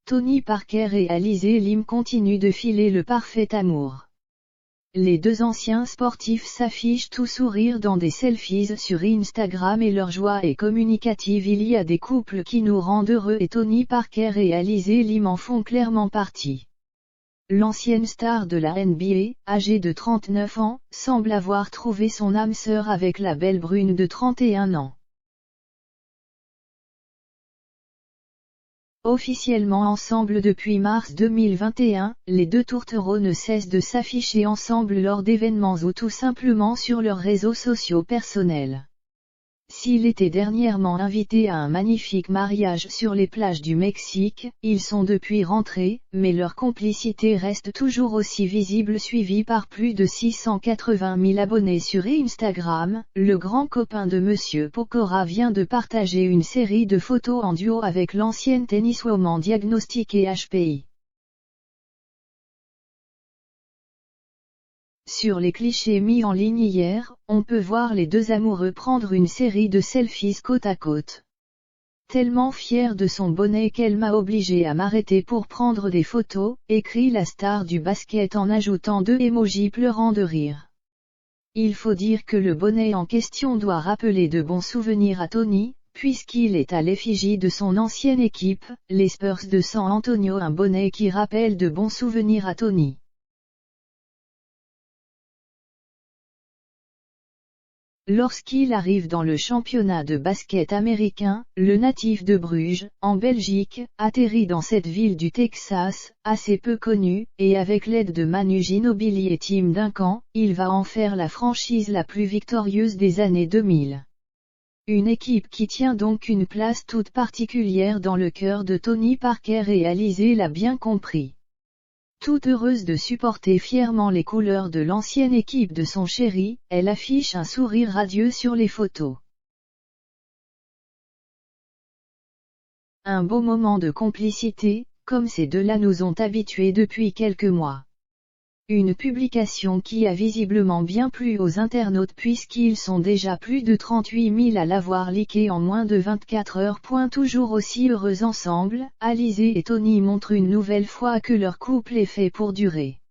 Tony Parker et Alizé Lim continuent de filer le parfait amour. Les deux anciens sportifs s'affichent tout sourire dans des selfies sur Instagram et leur joie est communicative. Il y a des couples qui nous rendent heureux et Tony Parker et Alizé Lim en font clairement partie. L'ancienne star de la NBA, âgée de 39 ans, semble avoir trouvé son âme sœur avec la belle brune de 31 ans. Officiellement ensemble depuis mars 2021, les deux tourtereaux ne cessent de s'afficher ensemble lors d'événements ou tout simplement sur leurs réseaux sociaux personnels. S'il était dernièrement invité à un magnifique mariage sur les plages du Mexique, ils sont depuis rentrés, mais leur complicité reste toujours aussi visible. Suivi par plus de 680 000 abonnés sur Instagram, le grand copain de Monsieur Pokora vient de partager une série de photos en duo avec l'ancienne tenniswoman diagnostiquée HPI. Sur les clichés mis en ligne hier, on peut voir les deux amoureux prendre une série de selfies côte à côte. Tellement fière de son bonnet qu'elle m'a obligé à m'arrêter pour prendre des photos, écrit la star du basket en ajoutant deux emojis pleurant de rire. Il faut dire que le bonnet en question doit rappeler de bons souvenirs à Tony, puisqu'il est à l'effigie de son ancienne équipe, les Spurs de San Antonio. Un bonnet qui rappelle de bons souvenirs à Tony. Lorsqu'il arrive dans le championnat de basket américain, le natif de Bruges, en Belgique, atterrit dans cette ville du Texas, assez peu connue, et avec l'aide de Manu Ginobili et Tim Duncan, il va en faire la franchise la plus victorieuse des années 2000. Une équipe qui tient donc une place toute particulière dans le cœur de Tony Parker et Alizé l'a bien compris. Toute heureuse de supporter fièrement les couleurs de l'ancienne équipe de son chéri, elle affiche un sourire radieux sur les photos. Un beau moment de complicité, comme ces deux-là nous ont habitués depuis quelques mois. Une publication qui a visiblement bien plu aux internautes puisqu'ils sont déjà plus de 38 000 à l'avoir liké en moins de 24 heures. Toujours aussi heureux ensemble, Alizé et Tony montrent une nouvelle fois que leur couple est fait pour durer.